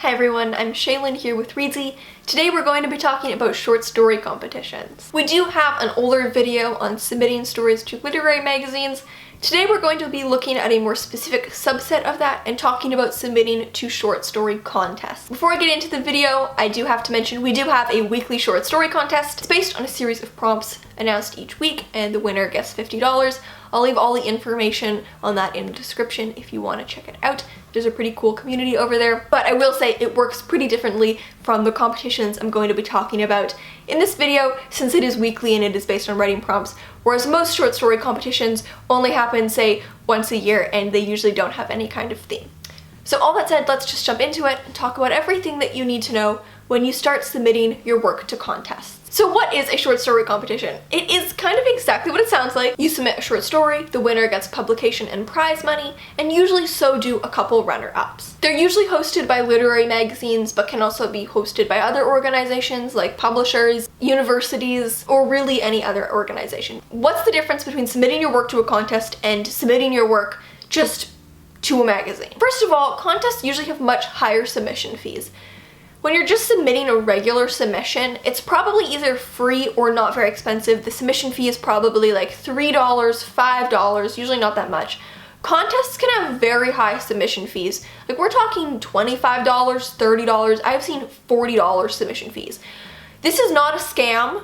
Hi everyone, I'm Shaylin here with Reedsy. Today we're going to be talking about short story competitions. We do have an older video on submitting stories to literary magazines. Today we're going to be looking at a more specific subset of that and talking about submitting to short story contests. Before I get into the video, I do have to mention we do have a weekly short story contest. It's based on a series of prompts announced each week and the winner gets $50. I'll leave all the information on that in the description if you want to check it out. There's a pretty cool community over there, but I will say it works pretty differently from the competitions I'm going to be talking about in this video since it is weekly and it is based on writing prompts, whereas most short story competitions only happen, say, once a year and they usually don't have any kind of theme. So all that said, let's just jump into it and talk about everything that you need to know when you start submitting your work to contests. So what is a short story competition? It is kind of exactly what it sounds like. You submit a short story, the winner gets publication and prize money, and usually so do a couple runner-ups. They're usually hosted by literary magazines, but can also be hosted by other organizations like publishers, universities, or really any other organization. What's the difference between submitting your work to a contest and submitting your work just to a magazine? First of all, contests usually have much higher submission fees. When you're just submitting a regular submission, it's probably either free or not very expensive. The submission fee is probably like $3, $5, usually not that much. Contests can have very high submission fees. Like we're talking $25, $30. I've seen $40 submission fees. This is not a scam.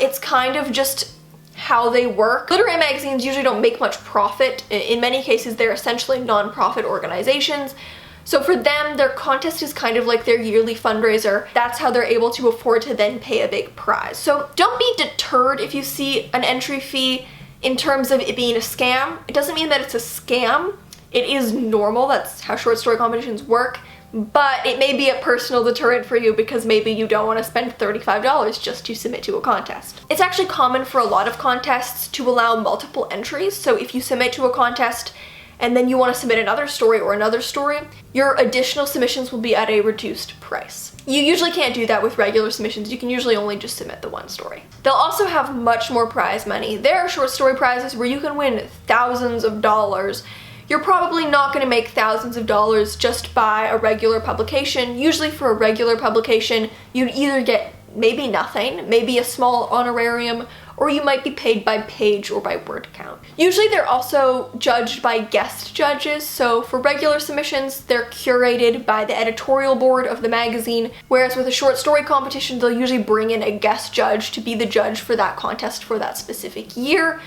It's kind of just how they work. Literary magazines usually don't make much profit. In many cases, they're essentially non-profit organizations. So for them, their contest is kind of like their yearly fundraiser. That's how they're able to afford to then pay a big prize. So don't be deterred if you see an entry fee in terms of it being a scam. It doesn't mean that it's a scam. It is normal. That's how short story competitions work. But it may be a personal deterrent for you because maybe you don't want to spend $35 just to submit to a contest. It's actually common for a lot of contests to allow multiple entries. So if you submit to a contest and then you want to submit another story or another story, your additional submissions will be at a reduced price. You usually can't do that with regular submissions. You can usually only just submit the one story. They'll also have much more prize money. There are short story prizes where you can win thousands of dollars. You're probably not going to make thousands of dollars just by a regular publication. Usually for a regular publication, you'd either get maybe nothing, maybe a small honorarium, or you might be paid by page or by word count. Usually they're also judged by guest judges, so for regular submissions, they're curated by the editorial board of the magazine, whereas with a short story competition, they'll usually bring in a guest judge to be the judge for that contest for that specific year.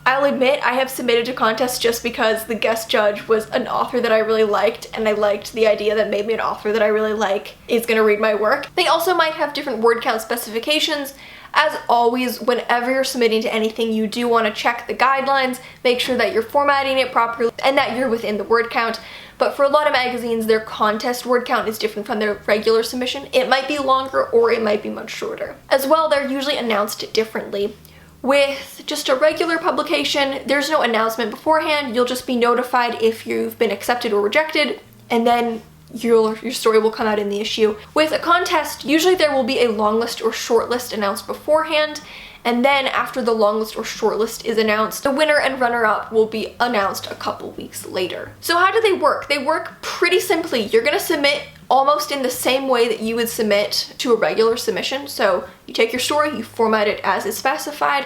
I'll admit I have submitted to contests just because the guest judge was an author that I really liked, and I liked the idea that maybe an author that I really like is gonna read my work. They also might have different word count specifications. As always, whenever you're submitting to anything, you do want to check the guidelines, make sure that you're formatting it properly, and that you're within the word count. But for a lot of magazines, their contest word count is different from their regular submission. It might be longer or it might be much shorter. As well, they're usually announced differently. With just a regular publication, there's no announcement beforehand. You'll just be notified if you've been accepted or rejected, and then your story will come out in the issue. With a contest, usually there will be a long list or short list announced beforehand, and then after the long list or short list is announced, the winner and runner-up will be announced a couple weeks later. So how do they work? They work pretty simply. You're gonna submit almost in the same way that you would submit to a regular submission. So you take your story, you format it as is specified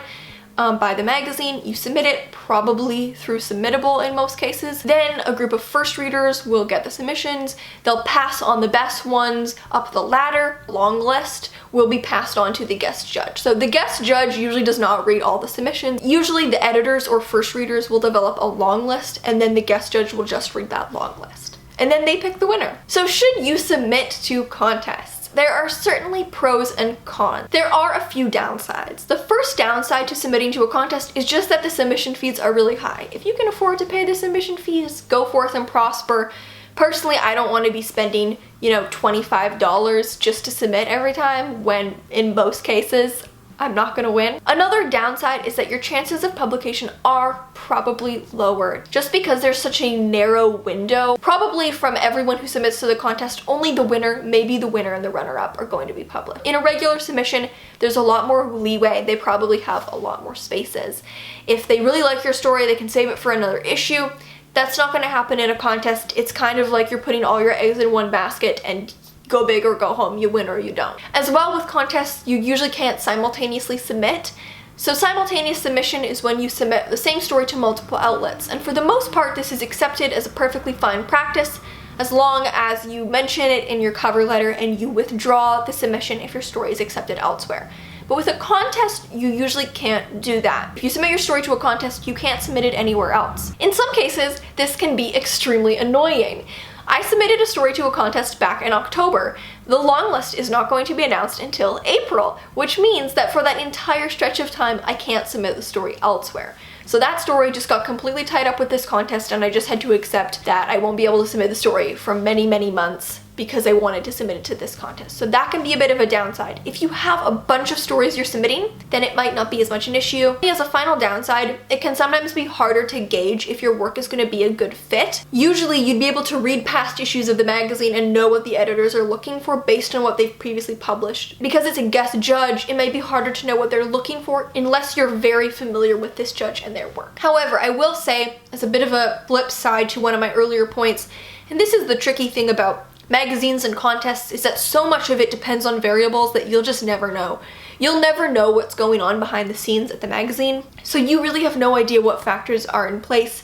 by the magazine, you submit it, probably through Submittable in most cases. Then a group of first readers will get the submissions. They'll pass on the best ones up the ladder. Long list will be passed on to the guest judge. So the guest judge usually does not read all the submissions. Usually the editors or first readers will develop a long list, and then the guest judge will just read that long list. And then they pick the winner. So should you submit to contests? There are certainly pros and cons. There are a few downsides. The first downside to submitting to a contest is just that the submission fees are really high. If you can afford to pay the submission fees, go forth and prosper. Personally, I don't want to be spending, $25 just to submit every time when in most cases I'm not gonna win. Another downside is that your chances of publication are probably lower just because there's such a narrow window. Probably from everyone who submits to the contest, only the winner, maybe the winner and the runner-up are going to be published. In a regular submission, there's a lot more leeway. They probably have a lot more spaces. If they really like your story, they can save it for another issue. That's not going to happen in a contest. It's kind of like you're putting all your eggs in one basket and go big or go home, you win or you don't. As well, with contests, you usually can't simultaneously submit. So simultaneous submission is when you submit the same story to multiple outlets, and for the most part this is accepted as a perfectly fine practice as long as you mention it in your cover letter and you withdraw the submission if your story is accepted elsewhere. But with a contest, you usually can't do that. If you submit your story to a contest, you can't submit it anywhere else. In some cases, this can be extremely annoying. I submitted a story to a contest back in October. The long list is not going to be announced until April, which means that for that entire stretch of time, I can't submit the story elsewhere. So that story just got completely tied up with this contest, and I just had to accept that I won't be able to submit the story for many, many months because I wanted to submit it to this contest. So that can be a bit of a downside. If you have a bunch of stories you're submitting, then it might not be as much an issue. As a final downside, it can sometimes be harder to gauge if your work is going to be a good fit. Usually you'd be able to read past issues of the magazine and know what the editors are looking for based on what they've previously published. Because it's a guest judge, it might be harder to know what they're looking for unless you're very familiar with this judge and their work. However, I will say, as a bit of a flip side to one of my earlier points, and this is the tricky thing about magazines and contests, is that so much of it depends on variables that you'll just never know. You'll never know what's going on behind the scenes at the magazine, so you really have no idea what factors are in place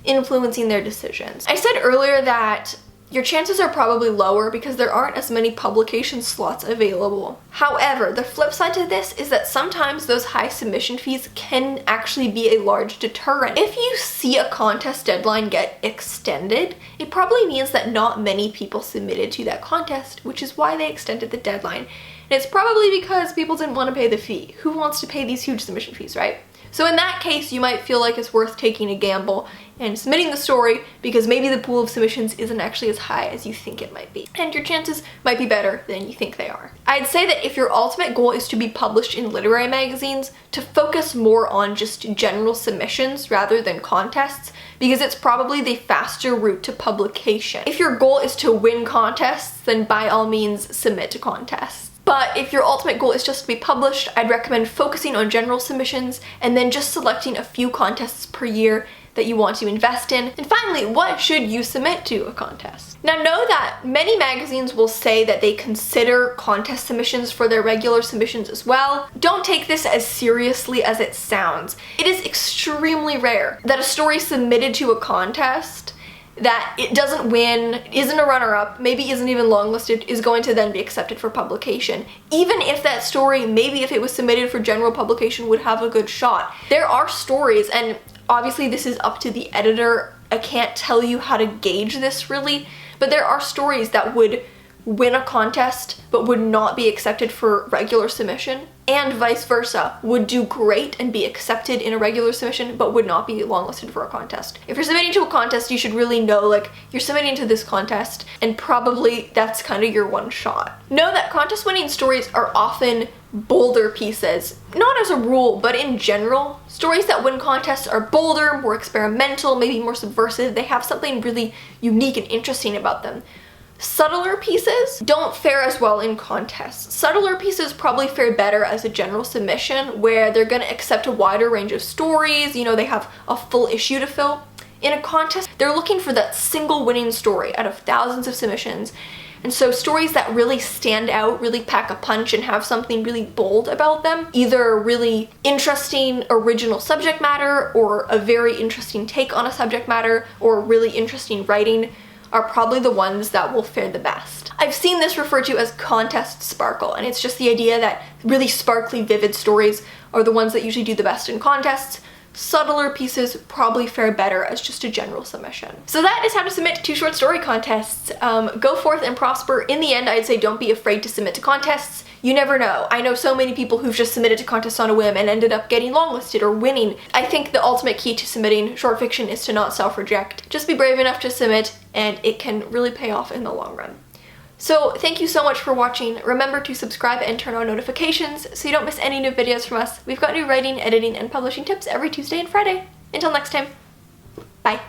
influencing their decisions. I said earlier that your chances are probably lower because there aren't as many publication slots available. However, the flip side to this is that sometimes those high submission fees can actually be a large deterrent. If you see a contest deadline get extended, it probably means that not many people submitted to that contest, which is why they extended the deadline. And it's probably because people didn't want to pay the fee. Who wants to pay these huge submission fees, right? So in that case, you might feel like it's worth taking a gamble and submitting the story because maybe the pool of submissions isn't actually as high as you think it might be. And your chances might be better than you think they are. I'd say that if your ultimate goal is to be published in literary magazines, to focus more on just general submissions rather than contests, because it's probably the faster route to publication. If your goal is to win contests, then by all means submit to contests. But if your ultimate goal is just to be published, I'd recommend focusing on general submissions and then just selecting a few contests per year that you want to invest in. And finally, what should you submit to a contest? Now know that many magazines will say that they consider contest submissions for their regular submissions as well. Don't take this as seriously as it sounds. It is extremely rare that a story submitted to a contest that it doesn't win, isn't a runner-up, maybe isn't even longlisted, is going to then be accepted for publication. Even if that story, maybe if it was submitted for general publication, would have a good shot. There are stories, and obviously this is up to the editor, I can't tell you how to gauge this really, but there are stories that would win a contest but would not be accepted for regular submission, and vice versa, would do great and be accepted in a regular submission but would not be longlisted for a contest. If you're submitting to a contest, you should really know, like, you're submitting to this contest and probably that's kind of your one shot. Know that contest winning stories are often bolder pieces. Not as a rule, but in general, stories that win contests are bolder, more experimental, maybe more subversive. They have something really unique and interesting about them. Subtler pieces don't fare as well in contests. Subtler pieces probably fare better as a general submission where they're going to accept a wider range of stories, you know, they have a full issue to fill. In a contest, they're looking for that single winning story out of thousands of submissions. And so stories that really stand out, really pack a punch and have something really bold about them, either really interesting original subject matter or a very interesting take on a subject matter or really interesting writing, are probably the ones that will fare the best. I've seen this referred to as contest sparkle, and it's just the idea that really sparkly, vivid stories are the ones that usually do the best in contests. Subtler pieces probably fare better as just a general submission. So that is how to submit to short story contests. Go forth and prosper. In the end, I'd say don't be afraid to submit to contests. You never know. I know so many people who've just submitted to contests on a whim and ended up getting longlisted or winning. I think the ultimate key to submitting short fiction is to not self-reject. Just be brave enough to submit and it can really pay off in the long run. So thank you so much for watching. Remember to subscribe and turn on notifications so you don't miss any new videos from us. We've got new writing, editing, and publishing tips every Tuesday and Friday. Until next time, bye.